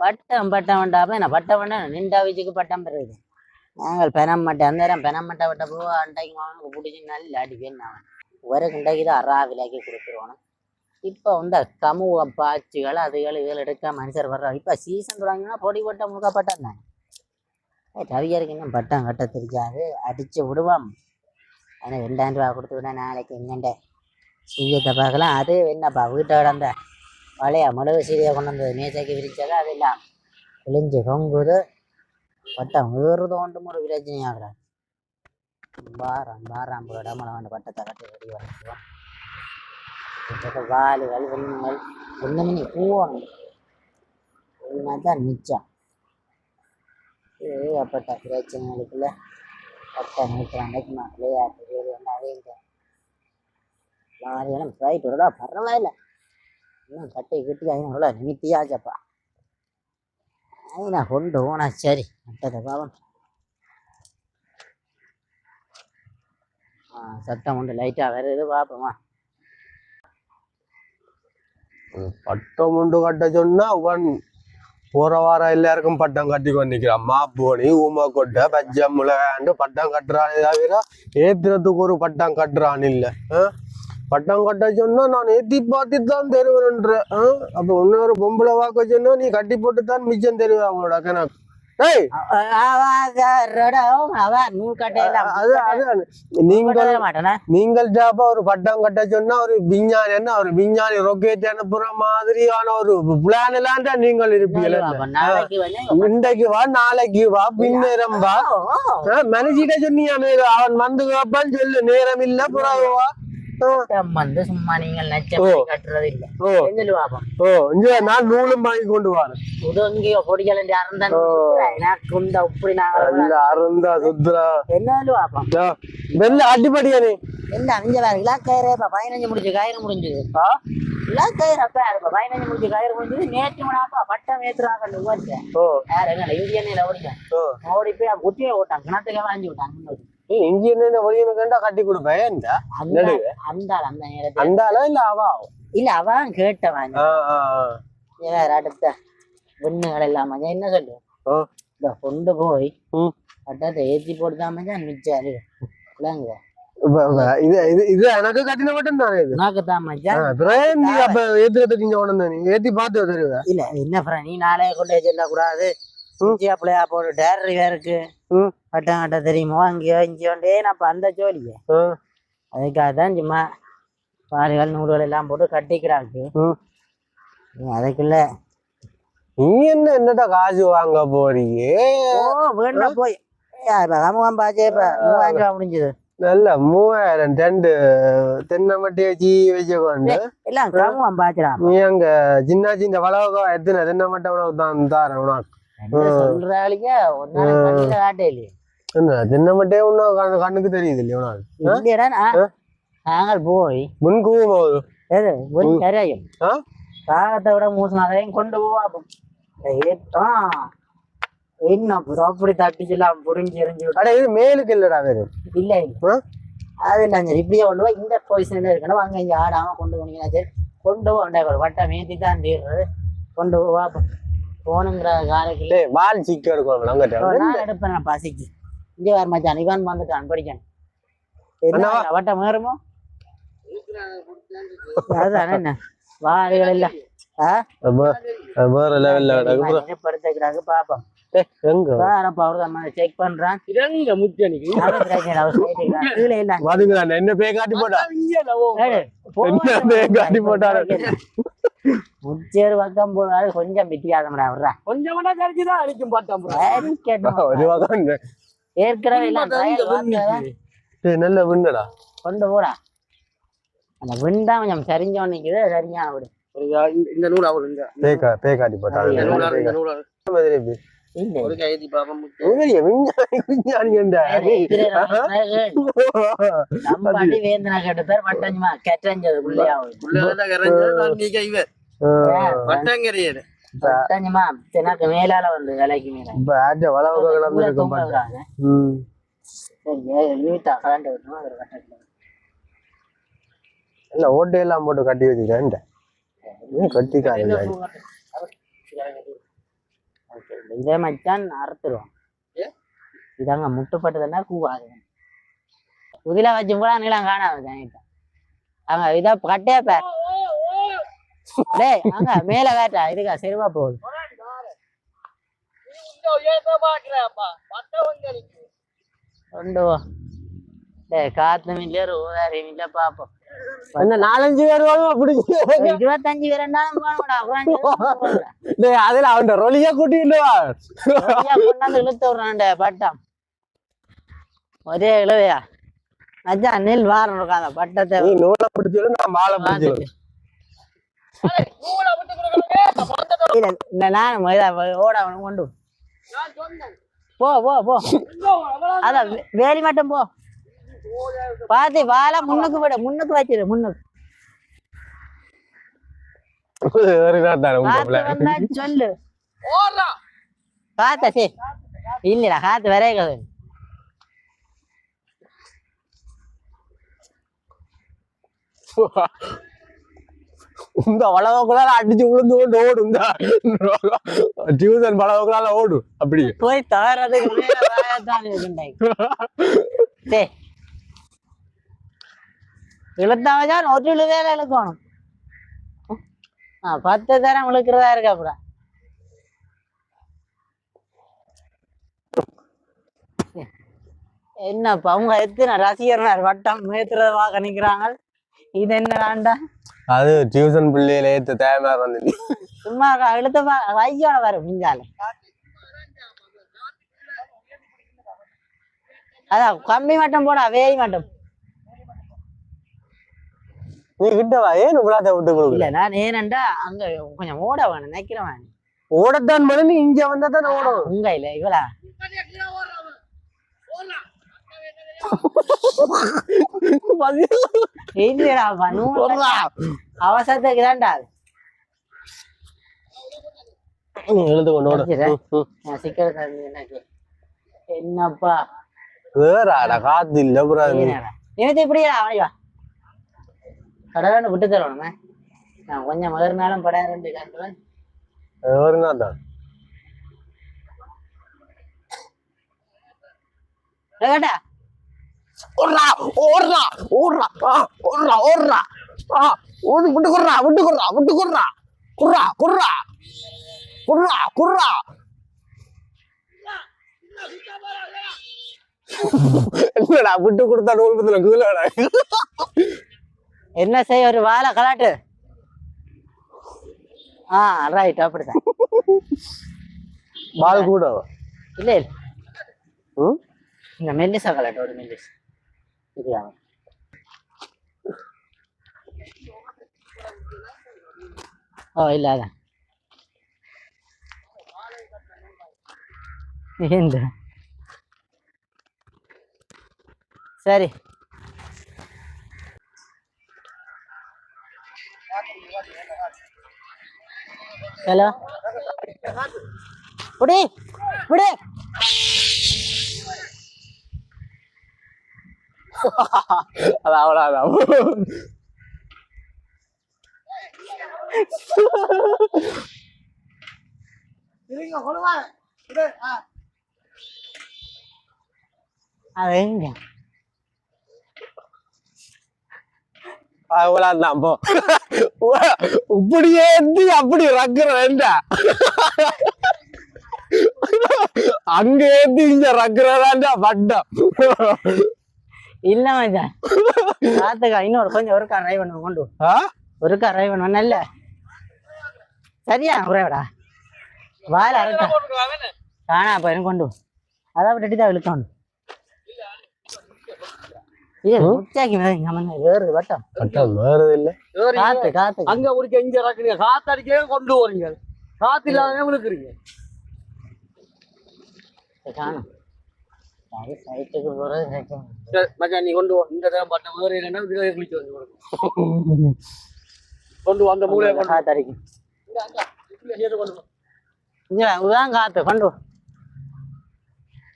பட்டம் பட்டம் வேண்டாப்ப என்ன பட்டம் வேண்டாம் நின்றா வச்சுக்கு பட்டம் பெறுது நாங்கள் பெனம் மாட்டேன் அந்த நேரம் பெனம் மட்டை விட்ட போ அண்டைக்கு வாங்க பிடிச்சி நல்ல அடிப்பேன் நான் ஒரு கிண்டைக்கு தான் அறா விலைக்கு கொடுத்துருவானு இப்போ வந்து கமுவ பாய்ச்சிகள் அதுகள் இதுகள் எடுக்க மனுஷர் வர்றாங்க இப்போ சீசன் தொடங்கினா பொடி பட்டம் முழுக்க பட்டம் தான் கவியருக்கு இன்னும் பட்டம் கட்ட தெரியாது அடித்து விடுவோம் ஆனால் 2000 ரூபா கொடுத்து விட நாளைக்கு என்னண்ட சீயத்தை பார்க்கலாம் அது என்னப்பா வீட்டோட அந்த பழைய மிளகு சீரியை கொண்டு வந்தது மேசைக்கு விரிச்சதா அது எல்லாம் கிழிஞ்சு கொங்குது பட்டம் ஏறுது ஒன்றும் ஒரு பிரச்சனை ஆகிறார் பாராம் போட இடமெல்லாம் வந்து பட்டத்தை கட்டி ரெடி பண்ணிக்குவோம் வாலுகள் வெண்ணுங்கள் ஒன்றுமே பூவாங்க தான் மிச்சம் ஏகப்பட்ட பிரச்சனைகளுக்குள்ள பட்டம் நிற்கிறாங்க விளையாட்டு எல்லாமே இந்த லாரியெல்லாம் ஃப்ளைட் விடா பரவாயில்ல இன்னும் கட்டி கிட்டி ஐநூறுவா நிமித்தியாச்சப்பா நான் கொண்டு போனா சரி மட்டத்தை பாவம் சத்தம் உண்டு லைட்டாக வருது பார்ப்போமா பட்டம் உண்டு கட்ட சொன்னா போற வாரம் எல்லாருக்கும் பட்டம் கட்டி கொண்டிருக்கிறான் மாப்போனி ஊமா கொட்டை பச்சை மிளகாண்டு பட்டம் கட்டுறானே தவிர ஏத்துறதுக்கு ஒரு பட்டம் கட்டுறான் இல்லை பட்டம் கட்ட சொன்னா நான் ஏத்தி பார்த்து தான் தருவேன்ற அப்ப இன்னொரு பொம்பளை வாக்க சொன்னா நீ கட்டி போட்டு தான் மிச்சம் தருவேன் அவங்களோட கணக்கு நீங்கள் ஒரு பட்டம் கட்ட சொன்னா ஒரு விஞ்ஞானி என்ன ஒரு விஞ்ஞானி ரொக்கேட் அனுப்புற மாதிரியான ஒரு பிளான் எல்லாம் நீங்கள் இருப்பீங்க இன்றைக்கு வா நாளைக்கு வா பின்னேரம் வா மனுஷிட்ட சொன்னீங்க அவன் வந்து கேப்பான்னு சொல்லு நேரம் இல்ல புறாவா வந்து சும்மா நீங்கள் கட்டுறது இல்ல நான் நூலும் வாங்கி கொண்டு வரேன் உதங்கியோ பொடிகள் அருந்தா சுத்ரா என்ன வெள்ள அடிப்படியானே என்ன அஞ்சு வேற இலாக்கயிறு 15 முடிஞ்சு கயிறு முடிஞ்சது இலாக்கயிறு அப்ப 15 முடிஞ்சு கயிறு முடிஞ்சது நேற்று மணாப்பா பட்டம் ஏத்துறாங்க வேற என்ன இந்தியன் ஓடிட்டேன் ஓடி போய் குட்டியை ஓட்டாங்க கிணத்துக்கு வாங்கி விட்டாங்க இந்தியன் ஒளியனு கண்டா கட்டி கொடுப்பேன் அந்த இல்ல அவா இல்ல அவன் கேட்டவன் வேற அடுத்த பொண்ணுகள் இல்லாம என்ன சொல்லு கொண்டு போய் பட்டத்தை ஏற்றி போட்டுதான் மிச்சாரு இது எனக்கு கட்டின மட்டும் தானே ஏத்தி பார்த்து தருவ இல்ல என்ன நீ நாளைய கொண்டு செல்ல கூடாது பிள்ளையா போட்டு டேரரி வேருக்கு பட்டம் கட்ட தெரியுமோ அங்கேயோ இங்கேயோண்டே நான் அந்த ஜோலிய அதுக்காக தான் சும்மா பாடுகள் நூல்கள் எல்லாம் போட்டு கட்டிக்கிறாங்க அதுக்குள்ள நீ என்னடா காசு வாங்க போறீங்க வேண்டாம் போய் சமூகம் பாச்சே இப்ப 3000 ரூபா முடிஞ்சது நல்ல 3000 2 தென்னை மட்டையை வச்சு வச்சுக்கோண்டு எல்லாம் சமூகம் பாச்சுடா நீ அங்க சின்ன சின்ன வளவுக்கோ எத்தனை தென்னை மட்டை உனக்கு தான் தாரேன் உனக்கு சொல்றாளிக்க ஒரு நாளைக்கு காட்டே இல்லையே தென்னை மட்டையே ஒன்னும் கண்ணுக்கு தெரியுது இல்லையா இல்லையடா நாங்கள் போய் முன்கூவும் போகுது எது ஒரு கரையும் காகத்தை விட மோசமாதையும் கொண்டு போவோம் என்ன அப்படி தட்டிச்சுலாம் புரிஞ்சு எரிஞ்சு இது மேலுக்கு இல்லடா வேறு இல்லை அது இல்லை இப்படியே கொண்டு போய் இந்த பொசிஷன்ல இருக்கணும் அங்கே இங்கே ஆடாம கொண்டு போனீங்கன்னா சரி கொண்டு போண்டா வட்டம் மேத்தி தான் தீர்றது கொண்டு போவா போனுங்கிற காரைக்குள்ளே வால் சிக்க எடுக்கணும் நான் எடுப்பேன் பசிக்கு இங்கே வர மச்சான் இவன் வந்துட்டான் படிக்கான் வட்டம் ஏறுமோ அதுதானே என்ன வாரிகள் இல்ல படுத்துக்கிறாங்க பாப்போம் செக் பண்றான் என்ன பே காட்டி போட்டா முச்சேறு பக்கம் போனாலும் கொஞ்சம் வித்தியாசம்டா விடுறா கொஞ்சம் அடிக்கும் ஏற்கனவே நல்ல விண்ணடா கொண்டு போடா அந்த விண்டா கொஞ்சம் சரிஞ்சோன்னிக்குது சரிஞ்சா விடு இந்த நூல் அவரு பே காட்டி போட்டாங்க மேலால வந்து விலைக்கு மேல ஓட்டையெல்லாம் போட்டு கட்டி வச்சுக்க கட்டி இதே மச்சான் அறுத்துருவோம். இதாங்க முட்டுப்பட்டதுன்னா கூவாது. புதில வச்சு கூட நீளம் காணாது. அங்க இதை கட்டே பேர் டேய் அங்க மேல வேட்டா இதுக்கா செருவா போகுது. கொண்டு போ. டேய் காத்து மில்ல ரூபாரி மில்ல பாப்போம். அந்த 4-5 பேர் அப்படி 25 பேர் அதுல அவன் ரொலியா கூட்டிட்டு கொண்டாந்து இழுத்து விடுறான்ட பட்டம். ஒரே இழுவையா மச்சான் நெல் வாரம் இருக்காங்க பட்டத்தை நூலை பிடிச்சது நான் மாலை பிடிச்சது. நான் ஓட கொண்டு போ போ போ. அதான் வேலி மட்டும் போ. பாத்து வாழ முன்னுக்கு விட முன்னுக்கு வச்சிரு முன்னுக்கு சொல்லு காத்த சே இல்லடா காத்து வரையாது. இந்த வளவுக்குள்ளால அடிச்சு விழுந்து கொண்டு ஓடும். இந்த டியூசன் வளவுக்குள்ளால ஓடும் அப்படி போய் தவறதுக்கு இழுத்தாமதான் ஒரு வேலை இழுக்கணும். 10 தரம் இழுக்கிறதா இருக்கு. அப்புறம் என்னப்பா அவங்க எத்தனை ரசிகர் வட்டம் மேத்துறதாக நிக்கிறாங்க. இது என்னடாண்டா அது டியூசன் பிள்ளையில ஏத்து தேவையா வந்து சும்மா இழுத்த வையோட வரும் மிஞ்சால. அதான் கம்பி மட்டும் போடா வேலி மட்டும். நீ கிட்டவா ஏன் உலாத விட்டு கொடுக்கல? இல்ல நான் ஏனண்டா அங்க கொஞ்சம் ஓட வேணும் நினைக்கிறேன். ஓடத்தான் பண்ணி நீ இங்க வந்தா தானே ஓடும். உங்க இல்ல இவளா அவசரத்துக்கு தான்டா எழுது கொண்டு என்னப்பா வேறாடா காத்து இல்ல நினைத்து இப்படியா அவனைவா கடவுள் விட்டு தரணுமே. நான் கொஞ்சம் மகர்னாலும் படம் 2 காட்டுவேன். கேட்டா ஓடுறா ஓடுறா ஓடுறா ஓடுறா ஓடுறா ஓடு விட்டு குடுறா விட்டு குடுறா விட்டு குடுறா குடுறா குடுறா குடுறா குடுறா. என்னடா விட்டு கொடுத்தா நூல்பத்துல கீழடா. என்ன செய்ய ஒரு வாழை கலாட்டு. ரைட் அப்படிதான் பால் கூட இல்ல இல்ல இந்த மெல்லிசா கலாட்டு ஒரு மெல்லிஸ் இது இல்ல அதான் இந்த சரி ஹலோ புடி புடி அது அவ்வளோதான். அது எங்க அவ்வளோதான் போ. இப்படியே அப்படி ரக்குறேன்டா அங்க ஏத்தி இங்க ரக்குறதான்டா பட்டம். இல்ல மச்சான் காத்துக்கா இன்னொரு கொஞ்சம் ஒருக்கா ட்ரை பண்ண கொண்டு ஒருக்கா ட்ரை பண்ண நல்ல சரியா குறைவடா வாயில அரைக்கா காணா போயிரும் கொண்டு அதை விட்டுதான் இழுக்கணும். உச்சாக்கி வேறு வட்டம் வேறது இல்ல காத்து காத்து அங்க ஒரு இங்க இறக்குறீங்க காத்து அடிக்கவே கொண்டு வரீங்க காத்து இல்லாத விழுக்குறீங்க காணும் சைட்டுக்கு போறது மச்சான் நீ கொண்டு வா இந்த தரம் பட்ட வேறு இல்லைன்னா இதுல குளிச்சு வந்து கொண்டு வா அந்த மூலையை கொண்டு காத்து அடிக்கும் கொண்டு இங்க உதான் காத்து கொண்டு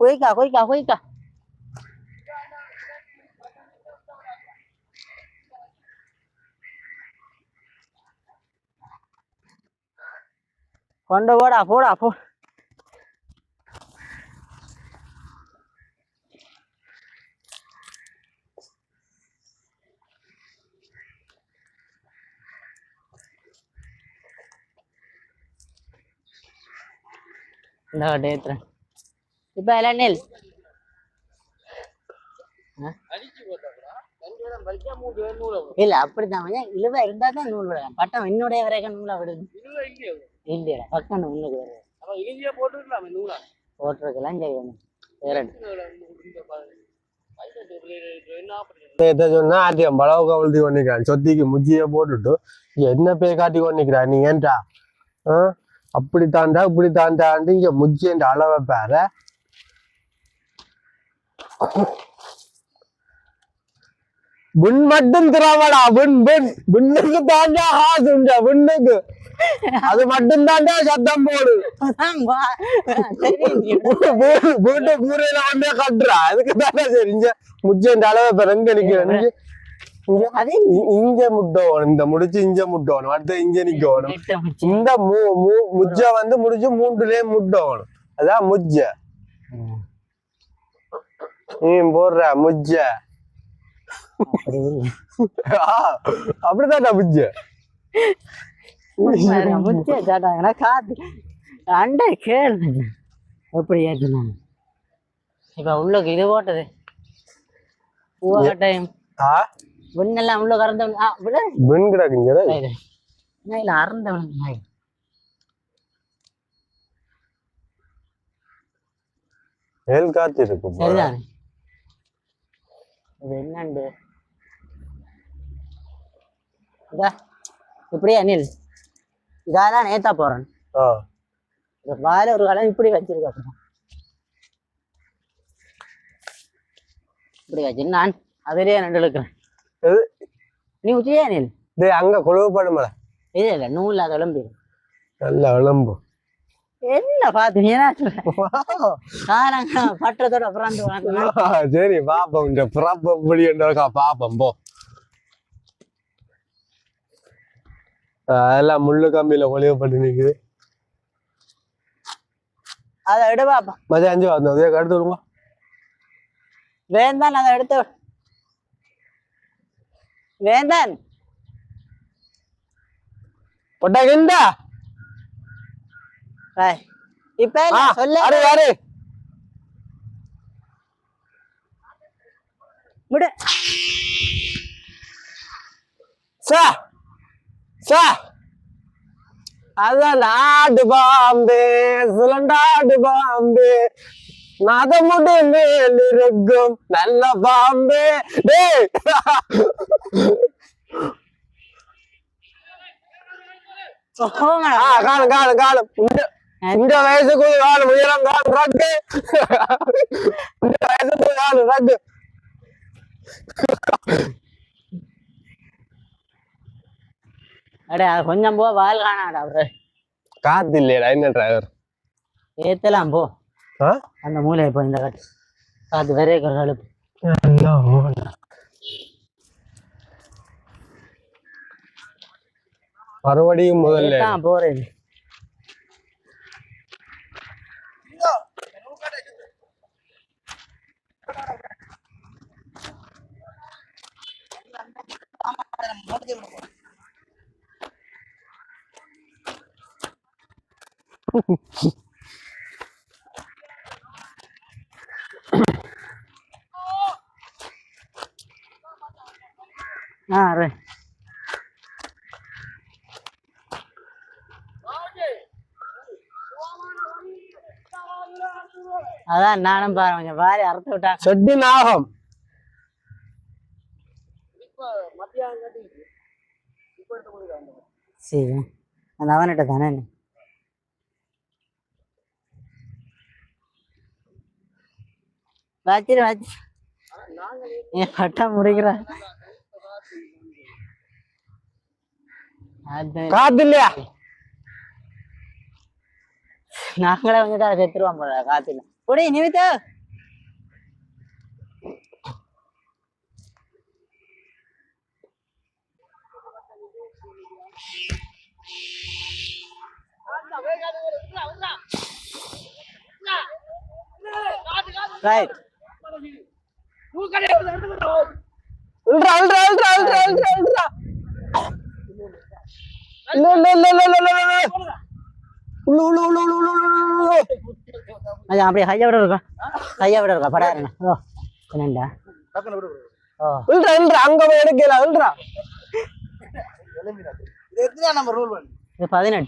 குயிக்கா குயிக்கா குயிக்கா கொண்டு போடா போடா போ இந்த கட்டை ஏத்துறேன் இப்ப எல்லாம் நெல் இல்ல அப்படித்தான் இழுவா இருந்தா தான் நூல் விடலாம் பட்டம் என்னுடைய வரைக்கும் நூலா விடுது இல்லையா பக்கம் முன்னுக்கு வருது போட்டிருக்கலாம் சரி வேற சொன்னா ஆட்டியம் பழவு கவுழ்த்தி கொண்டிருக்கிறான் சொத்திக்கு முச்சிய போட்டுட்டு என்ன பேய் காட்டி கொண்டிருக்கிறான் நீ ஏன்டா அப்படி தாண்டா இப்படி தாண்டாண்டு இங்க முச்சியன்ற அளவை பாரு புண் மட்டும் திராவடா புண்ணுக்கு தாண்டா ஹாசுண்டா புண்ணுக்கு அது மட்டும் தாண்டா சத்தம் போடு வீட்டு கூரையில வந்து கட்டுறா அதுக்கு தாண்டா சரி இங்க முச்சேன் அளவை இப்ப ரெங்க நிக்கிறேன் இங்க முட்டோணும் இந்த முடிச்சு இங்க முட்டோணும் அடுத்த இங்க நிக்கணும் இந்த முஜ்ஜ வந்து முடிச்சு 3லயே முட்டோணும் அதான் முஜ்ஜ நீ போடுற முஜ்ஜ அப்படிதான் முஜ்ஜ முச்சே சாட்டாங்கன்னா காத்து அண்டை கேளு எப்படி ஏற்றுனாங்க இப்ப உள்ளுக்கு இது போட்டது பூவாட்டையும் வெண்ணெல்லாம் உள்ள கறந்தவன் கிடக்குங்க இல்ல அறந்தவன் மேல் காத்து இருக்கு சரிதானே இது என்னண்டு இப்படியே அனில் இதான் நேத்தா போறேன் வாயில ஒரு காலம் இப்படி வச்சிருக்க இப்படி வச்சு நான் அதிலேயே நண்டு இழுக்கிறேன் நீ உச்சியா அனில் அங்க குழுவுப்படுமல இல்ல இல்ல நூல் அது விளம்பி நல்ல விளம்பு என்ன பாத்தீங்கன்னா பட்டத்தோட பிறந்து சரி பாப்போம் இந்த பிறப்பம் புளியண்டா பாப்போம் போ அதெல்லாம் முள்ளு கம்பியில ஒளிவப்பட்டு நிக்குது அதை விட பாப்பா மதியம் 5 வந்தோம் எடுத்து விடுங்க வேந்தான் அதை எடுத்து வேந்தான் பொட்டாக்கிண்டா இப்ப சொல்ல விடு அதான் ஆடு பாம்பு சுழண்டாடு பாம்பு நதமுடி மேல் இருக்கும் நல்ல பாம்பு காலம் காலம் காலம் இந்த வயசுக்கு காலம் உயரம் காலம் ரக்கு இந்த வயசுக்கு காலம் ரக்கு அடே கொஞ்சம் போ வால் காணாடா அவரு காத்து இல்லையடா என்ன டிரைவர் ஏத்தலாம் போ அந்த மூலையை போ இந்த காட்டு காத்து வேற கழுப்பு மறுபடியும் முதல்ல போறேன் அதான் நானும் பாரு கொஞ்சம் வாரி அறுத்து விட்டா செட்டி நாகம் சரி அந்த அவன்கிட்ட தானே வச்சிரு வச்சு பட்டம் முடிக்கிற காத்து இல்லையா நாங்களே வந்துட்டு அதை செத்துருவோம் போல காத்து இல்லை குடி நிமித்தா ரைட் அது அப்படியே கையை விட இருக்கா படாருண்ணா ஓ என்னண்டா ஓ இல்ல அங்க போய் எடுக்கல இல்லடா இது எத்தனை நம்பர் ரூல் பண்ணு இது 18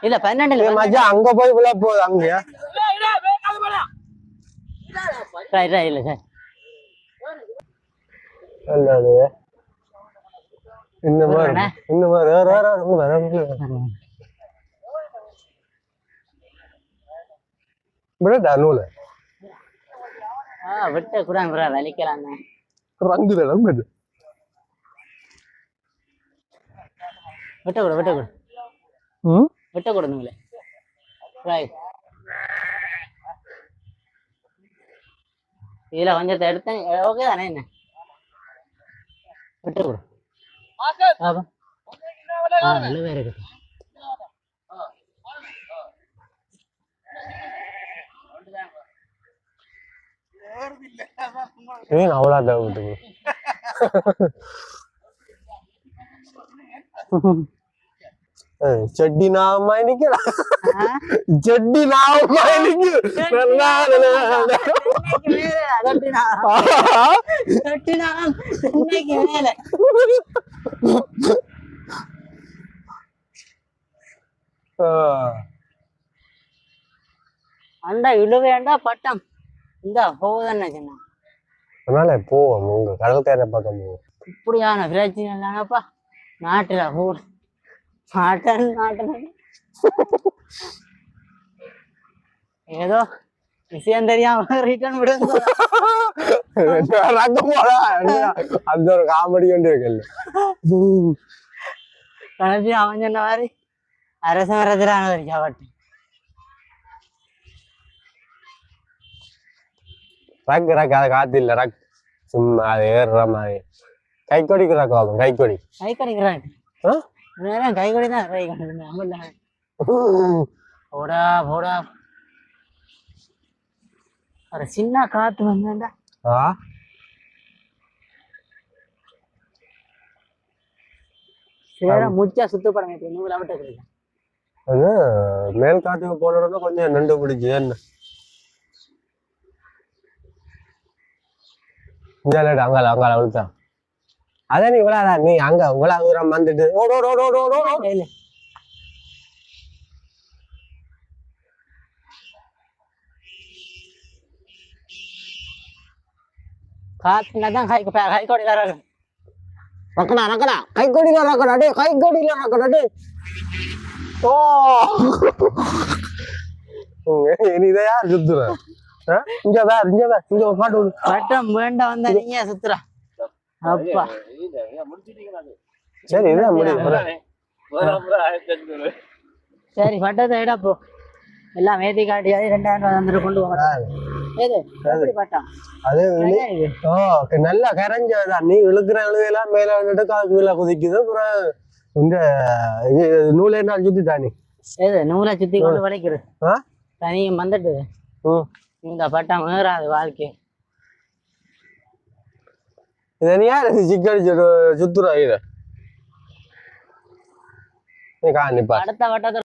இல்ல 12 இல்ல மச்சான் அங்க போய் விழ போகுது அங்க ரைட் இல்ல சார் இல்ல இன்னும் விடடா நூல விட்டு கூட வலிக்கலாம் ரங்குதெல்லாம் விட்டு கொடு விட்டு கொடுங்களே இதுல கொஞ்சத்தை எடுத்தேன் ஓகே தானே என்ன விட்டு கொடு நல்ல இருக்கு ஏன் அவ்வளோதான் விட்டு செட்டி நாம நிக்கிறான் செட்டி நாம அண்டா இழுவேண்டா பட்டம் இந்த போகுதுன்னு சொன்னான் அதனால போவோம் உங்க கடல் தேரை பக்கம் போவோம் இப்படியான பிரச்சனை இல்லைனாப்பா நாட்டுல போடு நாட்டன் ஏதோ விஷயம் தெரியாம ரிட்டர்ன் விடுங்க அந்த ஒரு காமெடி கொண்டு இருக்குல்ல கணக்கு அவன் சொன்ன மாதிரி அரச மரத்திலான ஒரு சாப்பாட்டு ரக் அதை காத்து இல்ல ரக் சும்மா அது ஏறுற மாதிரி கைக்கொடிக்கு ரக்கம் ஆகும் கைக்கொடி கைக்கடிக்கிறான் கைக்கொடி தான் கை கொண்டு போடா போடா ஒரு சின்ன காத்து வந்தா சேர முச்சா சுத்து படம் நூறு விட்டு கிடைக்கும் அது மேல் காத்துக்கு போனோட கொஞ்சம் நண்டு பிடிச்சி என்ன அங்கால அழுத்தான் அதான் நீ இவ்வளோ நீ அங்க இவ்வளோ தூரம் வந்துட்டு காத்துனாதான் கைக்கோடி தான் ரக்கடா கைக்கொடியில ரக்கடா கைக்கொடியில ரக்கடா ஓ இதை யார் சுத்துற இங்க பாட்டு பட்டம் வேண்டாம் வந்தா நீங்க சுத்துறா அப்பா சரி இதான் முடியும் சரி பட்டத்தை விட போ எல்லாம் மேதி காட்டியாவது 2000 வந்துட்டு கொண்டு போங்க ஏது எப்படி பட்டம் அது நல்லா கரைஞ்சதான் நீ இழுக்கிற இழுவையெல்லாம் மேல வந்துட்டு கீழே குதிக்குது அப்புறம் இந்த நூலை என்ன சுத்திட்டானி ஏது நூலை சுத்தி கொண்டு வளைக்குது தனியும் வந்துட்டு இந்த பட்டம் வேறாது வாழ்க்கை இதை யார் சிக்கடிச்சு சுத்துறா இதை நீ காணிப்பா அடுத்த வட்டத்தை